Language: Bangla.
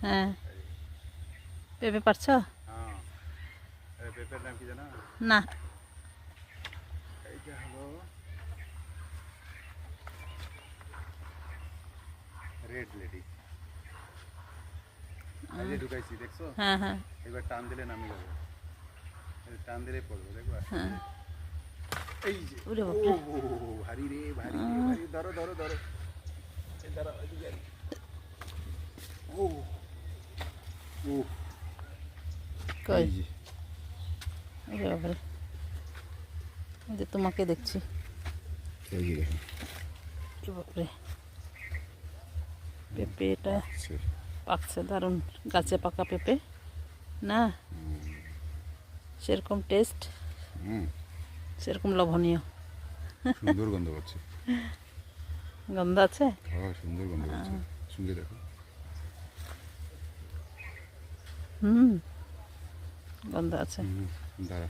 হ্যাঁ, পেঁপে পারছো? হ্যাঁ, এই পেঁপের নাম কি জানো? না। এইটা হলো রেড লেডি। এই যে ঢুকাইছি, দেখছো? হ্যাঁ হ্যাঁ এবার টান দিলে নামে যাবে। এই টান দিলেই পড়বে, দেখবা? হ্যাঁ। এই যে, ওরে ও বাপরে। ভারী রে, ভারী রে, ভারী। ধরো ধরো ধরো, এই ধরো, এদিকে আয়। ও ও কই? এই যে, ওরে বাপরে, এই যে তোমাকে দেখছি। এই যে দেখো, ওরে বাপরে, পেঁপে এটা আচ্ছা। পাকছে দারুণ। গাছে পাকা পেঁপে না, সেরকম টেস্ট, হুম, সেরকম লোভনীয়। সুন্দর গন্ধ পাচ্ছে। গন্ধ আছে। হ্যাঁ, সুন্দর গন্ধ পাচ্ছে। শুনে দেখো। হুম, গন্ধ আছে। দাঁড়া।